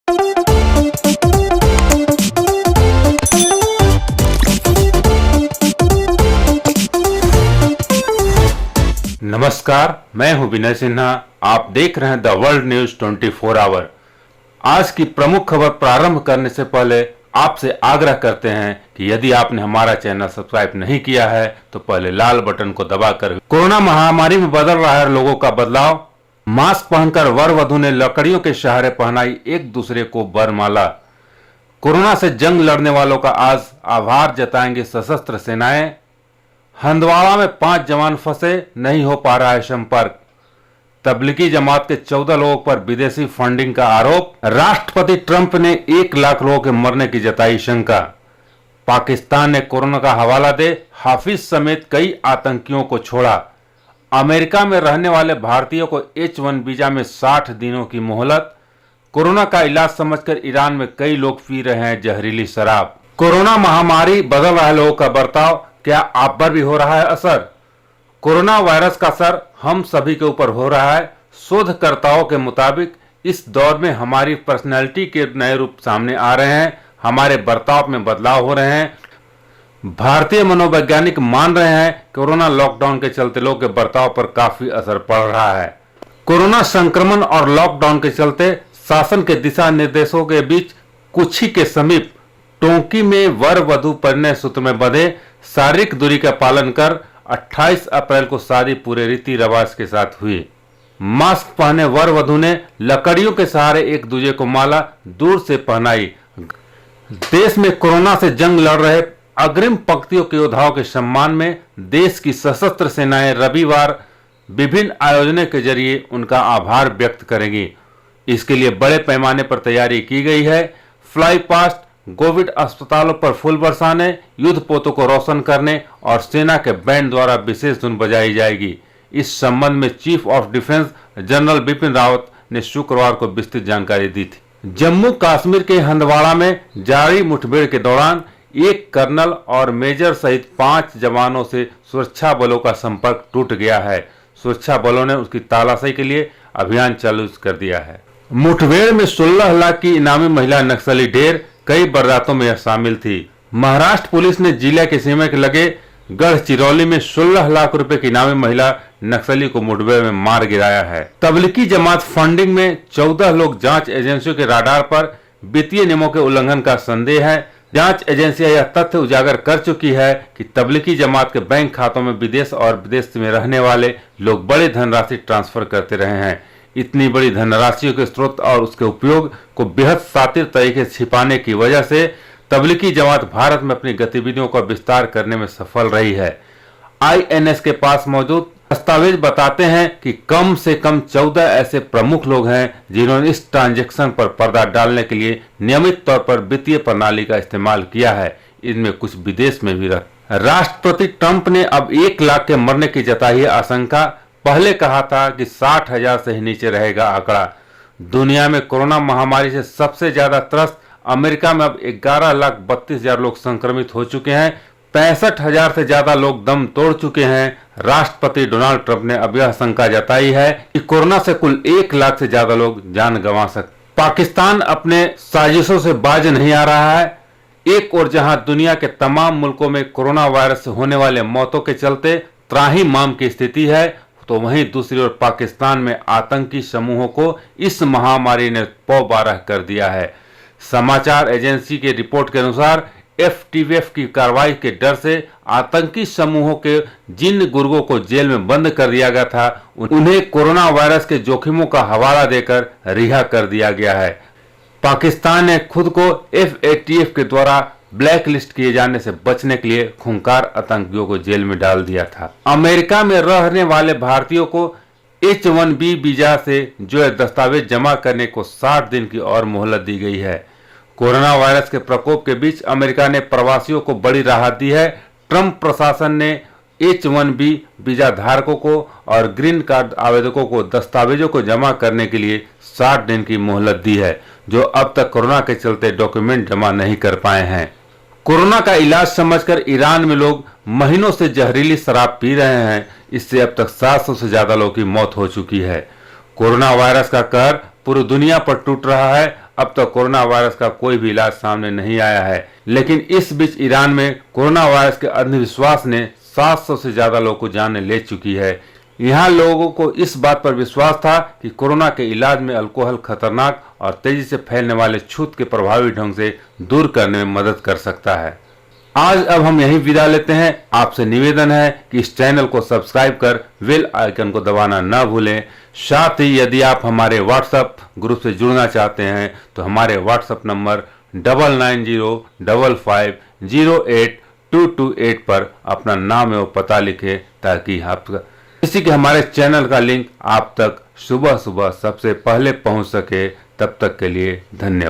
नमस्कार, मैं हूं विनय सिन्हा। आप देख रहे हैं द वर्ल्ड न्यूज 24 आवर। आज की प्रमुख खबर प्रारंभ करने से पहले आपसे आग्रह करते हैं कि यदि आपने हमारा चैनल सब्सक्राइब नहीं किया है तो पहले लाल बटन को दबाकर। कोरोना महामारी में बदल रहा है लोगों का बदलाव। मास्क पहनकर वर वधू ने लकड़ियों के सहारे पहनाई एक दूसरे को वरमाला। कोरोना से जंग लड़ने वालों का आज आभार जताएंगे सशस्त्र सेनाएं। हंदवाड़ा में 5 जवान फंसे, नहीं हो पा रहा है संपर्क। तबलीगी जमात के 14 लोगों पर विदेशी फंडिंग का आरोप। राष्ट्रपति ट्रंप ने 1 लाख लोगों के मरने की जताई शंका। पाकिस्तान ने कोरोना का हवाला दे हाफिज समेत कई आतंकियों को छोड़ा। अमेरिका में रहने वाले भारतीयों को H1 वीजा में 60 दिनों की मोहलत। कोरोना का इलाज समझकर ईरान में कई लोग पी रहे हैं जहरीली शराब। कोरोना महामारी बदल रहा है लोगों का बर्ताव, क्या आप पर भी हो रहा है असर? कोरोना वायरस का असर हम सभी के ऊपर हो रहा है। शोधकर्ताओं के मुताबिक इस दौर में हमारी पर्सनैलिटी के नए रूप सामने आ रहे हैं, हमारे बर्ताव में बदलाव हो रहे हैं। भारतीय मनोवैज्ञानिक मान रहे हैं कोरोना लॉकडाउन के चलते लोगों के बर्ताव पर काफी असर पड़ रहा है। कोरोना संक्रमण और लॉकडाउन के चलते शासन के दिशा निर्देशों के बीच कुछी के समीप टोंकी में वर वधू परिणय सूत्र में बंधे शारीरिक दूरी का पालन कर 28 अप्रैल को शादी पूरे रीति रिवाज के साथ हुई। मास्क पहने वर वधू ने लकड़ियों के सहारे एक दूसरे को माला दूर से पहनाई। देश में कोरोना से जंग लड़ रहे अग्रिम पंक्तियों के योद्धाओं के सम्मान में देश की सशस्त्र सेनाएं रविवार विभिन्न आयोजनों के जरिए उनका आभार व्यक्त करेंगी। इसके लिए बड़े पैमाने पर तैयारी की गई है। फ्लाई पास्ट, कोविड अस्पतालों पर फूल बरसाने, युद्ध पोतों को रोशन करने और सेना के बैंड द्वारा विशेष धुन बजाई जाएगी। इस संबंध में chief of defence general Bipin Rawat ने शुक्रवार को विस्तृत जानकारी दी थी। जम्मू कश्मीर के हंदवाड़ा में जारी मुठभेड़ के दौरान एक कर्नल और मेजर सहित 5 जवानों से सुरक्षा बलों का संपर्क टूट गया है। सुरक्षा बलों ने उसकी तलाशी के लिए अभियान चालू कर दिया है। मुठभेड़ में 16 लाख की इनामी महिला नक्सली ढेर कई बरसातों में शामिल थी। महाराष्ट्र पुलिस ने जिले के सीमा के लगे गढ़चिरौली में 16 लाख रुपए की इनामी महिला नक्सली को मुठभेड़ में मार गिराया है। तबलीगी जमात फंडिंग में 14 लोग जांच एजेंसियों के राडार पर वित्तीय नियमों के उल्लंघन का संदेह है। जांच एजेंसियां यह तथ्य उजागर कर चुकी है कि तबलीगी जमात के बैंक खातों में विदेश और विदेश में रहने वाले लोग बड़ी धनराशि ट्रांसफर करते रहे हैं। इतनी बड़ी धनराशियों के स्रोत और उसके उपयोग को बेहद शातिर तरीके से छिपाने की वजह से तबलीगी जमात भारत में अपनी गतिविधियों का विस्तार करने में सफल रही है। INS के पास मौजूद दस्तावेज बताते हैं कि कम से कम 14 ऐसे प्रमुख लोग हैं जिन्होंने इस ट्रांजैक्शन पर पर्दा डालने के लिए नियमित तौर पर वित्तीय प्रणाली का इस्तेमाल किया है। इनमें कुछ विदेश में भी राष्ट्रपति ट्रंप ने अब 1 लाख के मरने की जताई आशंका। पहले कहा था कि 60,000 से ही नीचे रहेगा आंकड़ा। दुनिया में कोरोना महामारी से सबसे ज्यादा त्रस्त अमेरिका में अब 11,32,000 लोग संक्रमित हो चुके हैं। 65,000 से ज्यादा लोग दम तोड़ चुके हैं। राष्ट्रपति डोनाल्ड ट्रंप ने अब यह शंका जताई है कि कोरोना से कुल 1 लाख से ज्यादा लोग जान गंवा सकते। पाकिस्तान अपने साजिशों से बाज नहीं आ रहा है। एक ओर जहां दुनिया के तमाम मुल्कों में कोरोना वायरस से होने वाले मौतों के चलते त्राहिमाम की स्थिति है, तो वहीं दूसरी ओर पाकिस्तान में आतंकी समूहों को इस महामारी ने पौ-बारह कर दिया है। समाचार एजेंसी की रिपोर्ट के अनुसार FATF की कार्रवाई के डर से आतंकी समूहों के जिन गुर्गों को जेल में बंद कर दिया गया था उन्हें कोरोना वायरस के जोखिमों का हवाला देकर रिहा कर दिया गया है। पाकिस्तान ने खुद को FATF के द्वारा ब्लैक लिस्ट किए जाने से बचने के लिए खूंखार आतंकियों को जेल में डाल दिया था। अमेरिका में रहने वाले भारतीयों को H1B वीजा से जो दस्तावेज जमा करने को 60 दिन की और मोहलत दी गई है। कोरोना वायरस के प्रकोप के बीच अमेरिका ने प्रवासियों को बड़ी राहत दी है। ट्रंप प्रशासन ने H1B वीजा धारकों को और ग्रीन कार्ड आवेदकों को दस्तावेजों को जमा करने के लिए 60 दिन की मोहलत दी है, जो अब तक कोरोना के चलते डॉक्यूमेंट जमा नहीं कर पाए हैं। कोरोना का इलाज समझकर ईरान में लोग महीनों से जहरीली शराब पी रहे हैं। इससे अब तक 700 से ज्यादा लोगों की मौत हो चुकी है। कोरोना वायरस का कहर पूरी दुनिया पर टूट रहा है। अब तक कोरोना वायरस का कोई भी इलाज सामने नहीं आया है। लेकिन इस बीच ईरान में कोरोना वायरस के अंधविश्वास ने 700 से ज्यादा लोगों को जान ले चुकी है। यहाँ लोगों को इस बात पर विश्वास था कि कोरोना के इलाज में अल्कोहल खतरनाक और तेजी से फैलने वाले छूत के प्रभावी ढंग से दूर करने में मदद कर सकता है। आज अब हम यही विदा लेते हैं। आपसे निवेदन है कि इस चैनल को सब्सक्राइब कर बेल आइकन को दबाना न भूलें। साथ ही यदि आप हमारे व्हाट्सएप ग्रुप से जुड़ना चाहते हैं तो हमारे व्हाट्सएप नंबर 9905550822 पर अपना नाम एवं पता लिखें ताकि किसी के हमारे चैनल का लिंक आप तक सुबह सुबह सबसे पहले पहुंच सके। तब तक के लिए धन्यवाद।